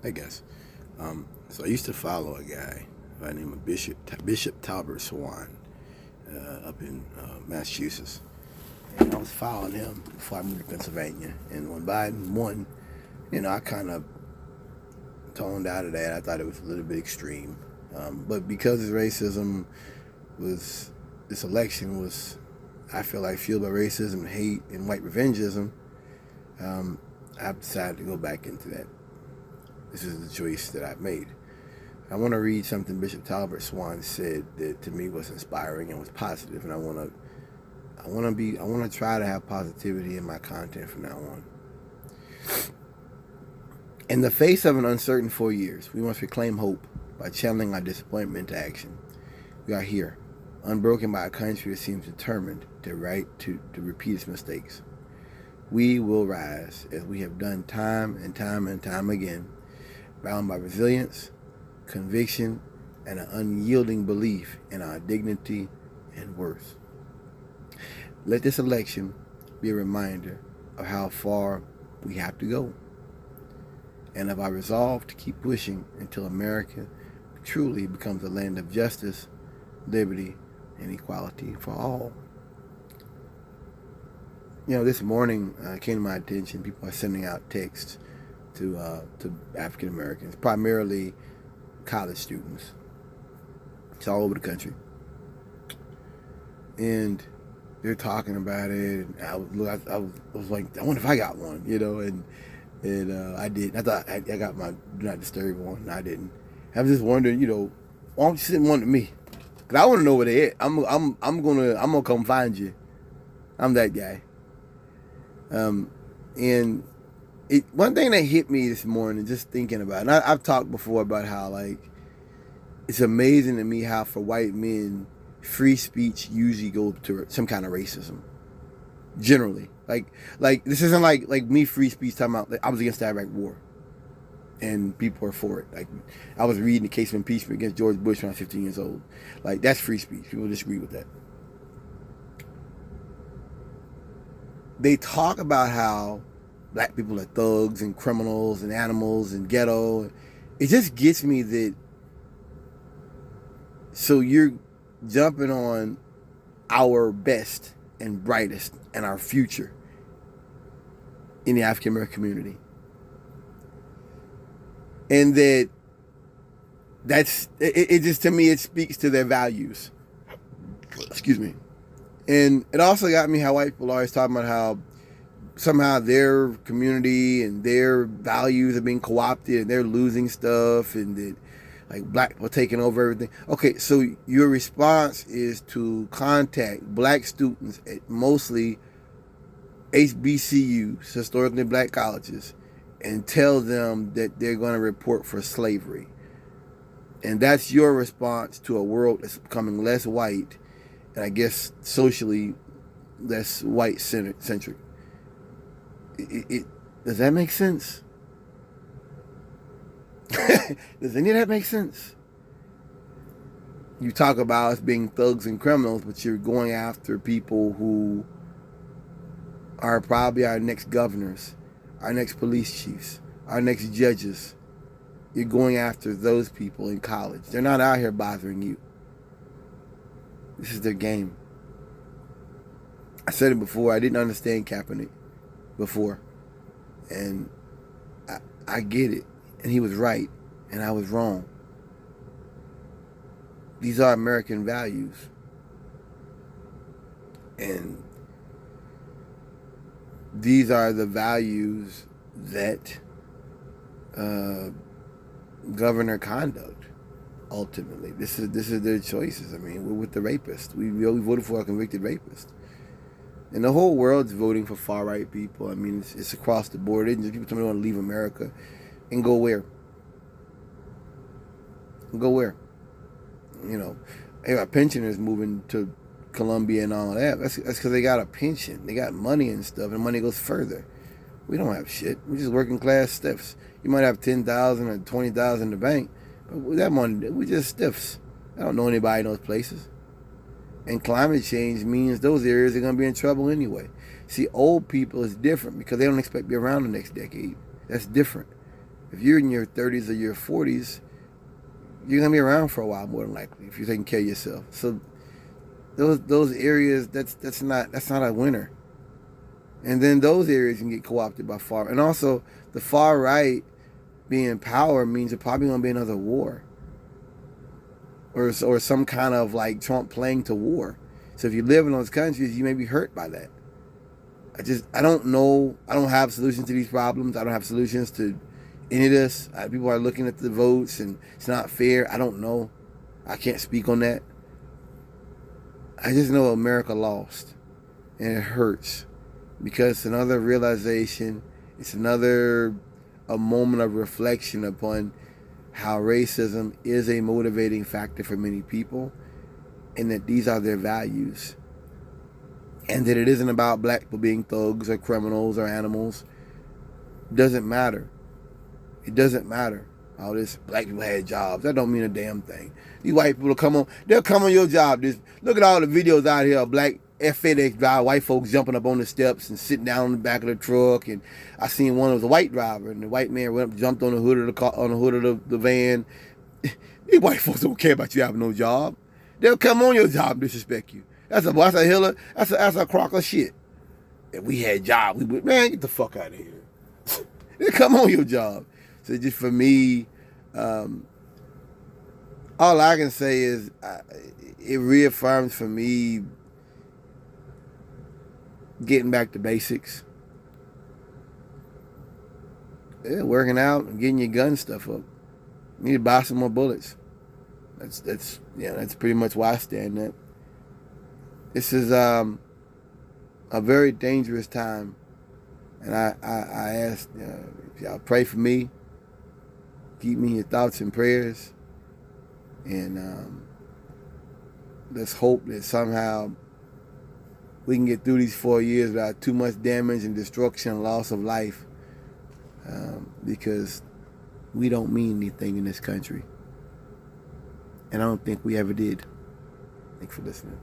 I guess. So I used to follow a guy by the name of Bishop Talbert Swan up in Massachusetts. And I was following him before I moved to Pennsylvania. And when Biden won, I kind of toned out of that. I thought it was a little bit extreme. But because his racism this election was, I feel like, fueled by racism, hate, and white revengeism, I've decided to go back into that. This is the choice that I've made. I want to read something Bishop Talbert Swan said that to me was inspiring and was positive, and I want to try to have positivity in my content from now on. In the face of an uncertain 4 years, we must reclaim hope by channeling our disappointment into action. We are here, unbroken by a country that seems determined to repeat its mistakes. We will rise, as we have done time and time and time again, bound by resilience, conviction, and an unyielding belief in our dignity and worth. Let this election be a reminder of how far we have to go, and of our resolve to keep pushing until America truly becomes a land of justice, liberty, and equality for all. This morning came to my attention, people are sending out texts to African Americans, primarily college students. It's all over the country. And they're talking about it. And I was like, I wonder if I got one, and I did. I thought I got my Do Not Disturb one, and I didn't. I was just wondering, why don't you send one to me? Cause I want to know where they at. I'm gonna come find you. I'm that guy. And one thing that hit me this morning, just thinking about it, and I've talked before about how, like, it's amazing to me how for white men, free speech usually goes to some kind of racism. Generally. Like this isn't like me free speech talking about, like, I was against the Iraq War. And people are for it. Like, I was reading the case of impeachment against George Bush when I was 15 years old. Like, that's free speech. People disagree with that. They talk about how black people are thugs and criminals and animals and ghetto. It just gets me that, so you're jumping on our best and brightest and our future in the African American community. And that's it just, to me, it speaks to their values. Excuse me. And it also got me how white people always talk about how somehow their community and their values are being co-opted and they're losing stuff, and that, like, black people taking over everything. Okay, so your response is to contact black students at mostly HBCUs, historically black colleges, and tell them that they're going to report for slavery. And that's your response to a world that's becoming less white, and I guess socially less white-centric. Does that make sense? Does any of that make sense? You talk about us being thugs and criminals, but you're going after people who are probably our next governors, our next police chiefs, our next judges. You're going after those people in college. They're not out here bothering you. This is their game. I said it before, I didn't understand Kaepernick before. And I get it. And he was right. And I was wrong. These are American values. And these are the values that govern their conduct. Ultimately, this is their choices. I mean, we're with the rapist. We voted for a convicted rapist, and the whole world's voting for far right people. I mean, it's across the board. It's just people tell me they want to leave America, and go where? Go where? Our pensioners moving to Colombia and all of that. That's because they got a pension. They got money and stuff, and money goes further. We don't have shit. We're just working class stiffs. You might have 10,000 or 20,000 in the bank, but with that money, we just stiffs. I don't know anybody in those places. And climate change means those areas are going to be in trouble anyway. See, old people is different because they don't expect to be around the next decade. That's different. if you're in your 30s or your 40s, you're gonna be around for a while more than likely if you're taking care of yourself. So those areas, that's not a winner. And then those areas can get co-opted by far. And also, the far right being in power means there's probably going to be another war. Or some kind of like Trump playing to war. So if you live in those countries, you may be hurt by that. I don't know. I don't have solutions to these problems. I don't have solutions to any of this. People are looking at the votes and it's not fair. I don't know. I can't speak on that. I just know America lost. And it hurts. Because it's another realization, it's a moment of reflection upon how racism is a motivating factor for many people, and that these are their values. And that it isn't about black people being thugs or criminals or animals. It doesn't matter. It doesn't matter. All this black people had jobs. That don't mean a damn thing. These white people they'll come on your job. Look at all the videos out here of black FedEx driver, white folks jumping up on the steps and sitting down in the back of the truck. And I seen one that was a white driver, and the white man went up, jumped on the hood of the car, on the hood of the van. These white folks don't care about you having no job. They'll come on your job and disrespect you. That's a crock of shit. If we had jobs, we would, man, get the fuck out of here. They'll come on your job. So just for me, all I can say is it reaffirms for me getting back to basics. Yeah, working out and getting your gun stuff up. You need to buy some more bullets. That's pretty much why I stand at. This is a very dangerous time, and I ask if y'all pray for me. Keep me in your thoughts and prayers, and let's hope that somehow we can get through these 4 years without too much damage and destruction and loss of life, because we don't mean anything in this country, and I don't think we ever did. Thanks for listening.